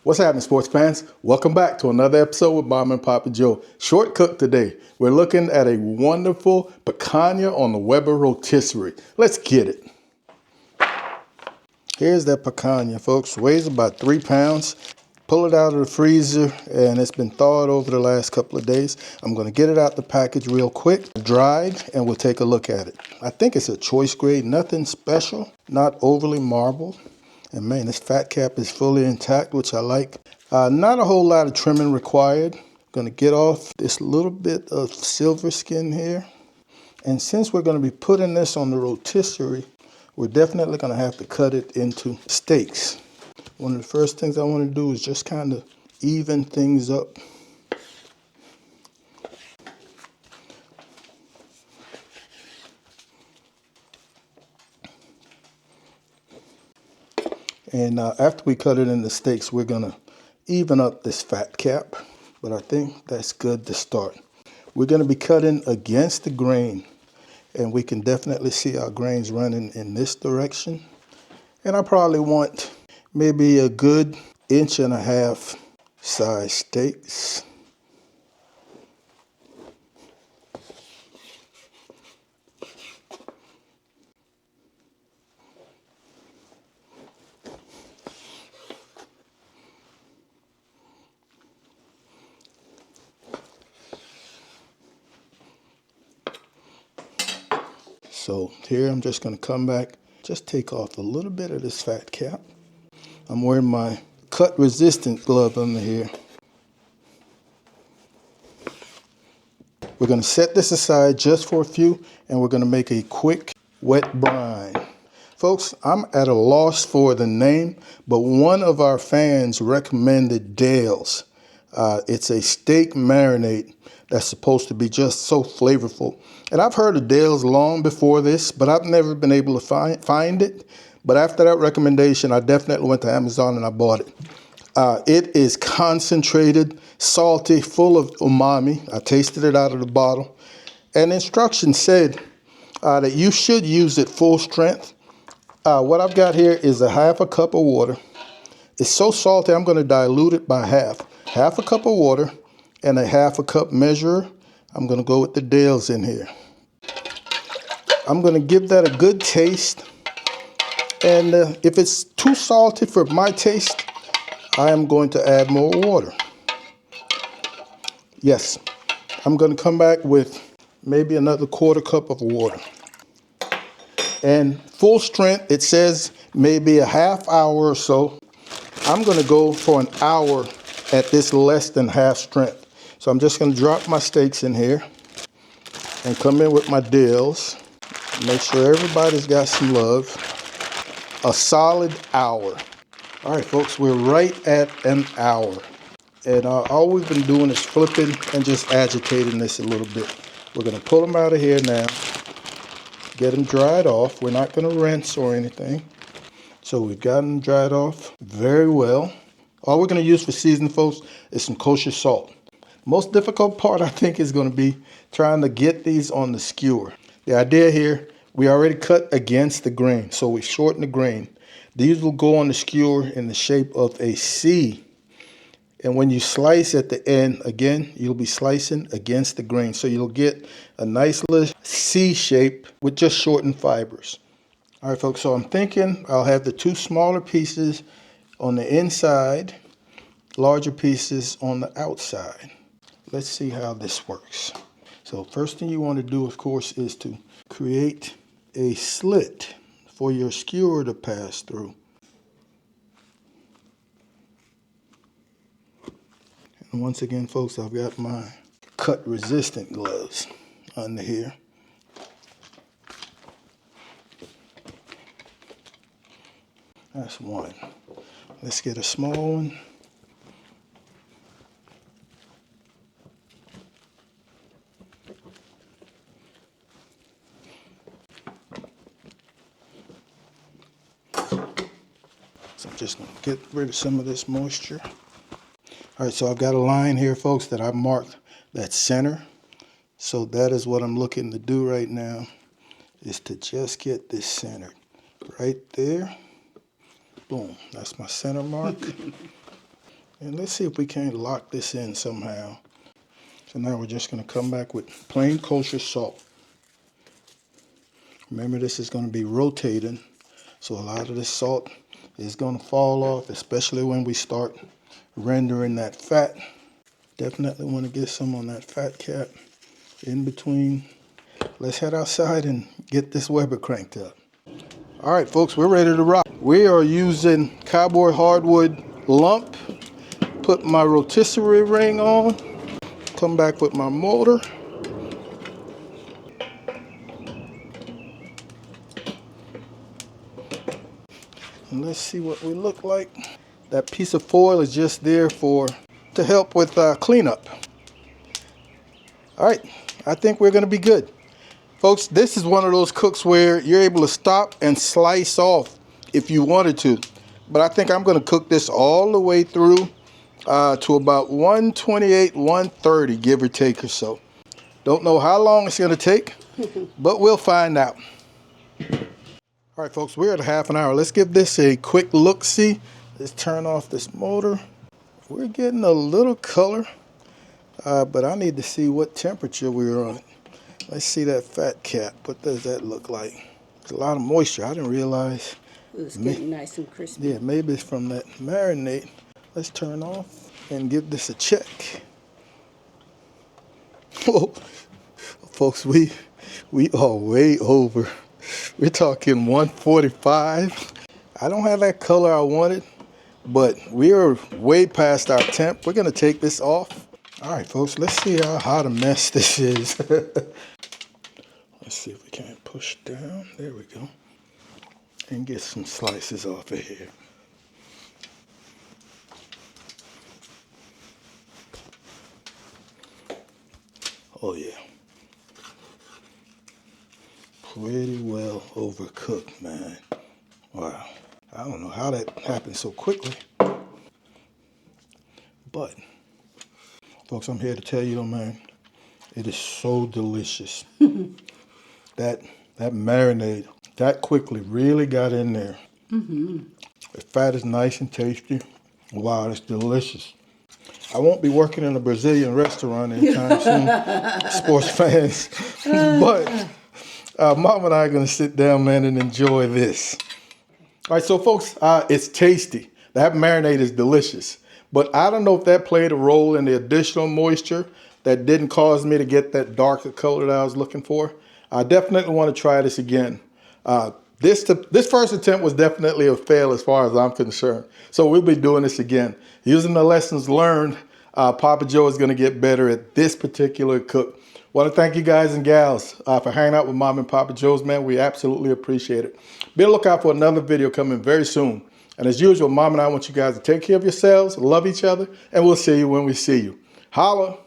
What's happening, sports fans? Welcome back to another episode with Mom and Papa Joe. Short cook today. We're looking at a wonderful picanha on the Weber Rotisserie. Let's get it. Here's that picanha, folks. Weighs about 3 pounds. Pull it out of the freezer, and it's been thawed over the last couple of days. I'm going to get it out the package real quick, dried, and we'll take a look at it. I think it's a choice grade, nothing special, not overly marbled. And man, this fat cap is fully intact, which I like. Not a whole lot of trimming required. Going to get off this little bit of silver skin here. And since we're going to be putting this on the rotisserie, we're definitely going to have to cut it into steaks. One of the first things I want to do is just kind of even things up. And after we cut it into steaks, we're going to even up this fat cap. But I think that's good to start. We're going to be cutting against the grain. And we can definitely see our grains running in this direction. And I probably want maybe a good 1.5 inch size steaks. So here I'm just going to come back, just take off a little bit of this fat cap. I'm wearing my cut resistant glove under here. We're going to set this aside just for a few, and we're going to make a quick wet brine. Folks, I'm at a loss for the name, but one of our fans recommended Dale's. It's a steak marinade that's supposed to be just so flavorful. And I've heard of Dale's long before this, but I've never been able to find it. But after that recommendation, I definitely went to Amazon and I bought it. It is concentrated, salty, full of umami. I tasted it out of the bottle. And instructions said that you should use it full strength. What I've got here is 1/2 cup of water. It's so salty, I'm going to dilute it by half. 1/2 cup of water and 1/2 cup measure. I'm going to go with the Dale's in here. I'm going to give that a good taste. And if it's too salty for my taste, I am going to add more water. Yes, I'm going to come back with maybe another 1/4 cup of water. And full strength, it says maybe a half hour or so. I'm going to go for an hour at this less than half strength. So I'm just going to drop my steaks in here and come in with my Dale's. Make sure everybody's got some love. A solid hour. All right, folks, we're right at an hour. And all we've been doing is flipping and just agitating this a little bit. We're going to pull them out of here now. Get them dried off. We're not going to rinse or anything. So we've got them dried off very well. All we're going to use for seasoning, folks, is some kosher salt. Most difficult part, I think, is going to be trying to get these on the skewer. The idea here, we already cut against the grain, so we shorten the grain. These will go on the skewer in the shape of a C. And when you slice at the end, again, you'll be slicing against the grain. So you'll get a nice little C shape with just shortened fibers. All right, folks, so I'm thinking I'll have the 2 smaller pieces on the inside, larger pieces on the outside. Let's see how this works. So first thing you want to do, of course, is to create a slit for your skewer to pass through. And once again, folks, I've got my cut resistant gloves under here. That's one. Let's get a small one. So I'm just going to get rid of some of this moisture. All right, so I've got a line here, folks, that I've marked that center. So that is what I'm looking to do right now, is to just get this centered right there. Boom, that's my center mark. And let's see if we can't lock this in somehow. So now we're just going to come back with plain kosher salt. Remember, this is going to be rotating, so a lot of this salt is going to fall off, especially when we start rendering that fat. Definitely want to get some on that fat cap in between. Let's head outside and get this Weber cranked up. All right, folks, we're ready to rock. We are using cowboy hardwood lump. Put my rotisserie ring on. Come back with my motor. And let's see what we look like. That piece of foil is just there to help with cleanup. All right, I think we're gonna be good. Folks, this is one of those cooks where you're able to stop and slice off if you wanted to. But I think I'm gonna cook this all the way through to about 128, 130, give or take or so. Don't know how long it's gonna take, but we'll find out. All right, folks, we're at a half an hour. Let's give this a quick look-see. Let's turn off this motor. We're getting a little color, but I need to see what temperature we're on. Let's see that fat cap. What does that look like? There's a lot of moisture. I didn't realize. It's getting nice and crispy. Yeah, maybe it's from that marinade. Let's turn off and give this a check. Oh, folks, we are way over. We're talking 145. I don't have that color I wanted, but we are way past our temp. We're gonna take this off. All right, folks, let's see how hot a mess this is. Let's see if we can't push down. There we go. And get some slices off of here. Oh yeah. Pretty well overcooked, man. Wow. I don't know how that happened so quickly. But, folks, I'm here to tell you, man, it is so delicious. that marinade, that quickly really got in there. The fat is nice and tasty. Wow, it's delicious. I won't be working in a Brazilian restaurant anytime soon, sports fans. But Mom and I are going to sit down, man, and enjoy this. All right, so folks, it's tasty. That marinade is delicious. But I don't know if that played a role in the additional moisture that didn't cause me to get that darker color that I was looking for. I definitely want to try this again. This first attempt was definitely a fail as far as I'm concerned. So we'll be doing this again. Using the lessons learned, Papa Joe is going to get better at this particular cook. Want to thank you guys and gals for hanging out with Mom and Papa Joe's, man. We absolutely appreciate it. Be on the lookout for another video coming very soon. And as usual, Mom and I want you guys to take care of yourselves, love each other, and we'll see you when we see you. Holla!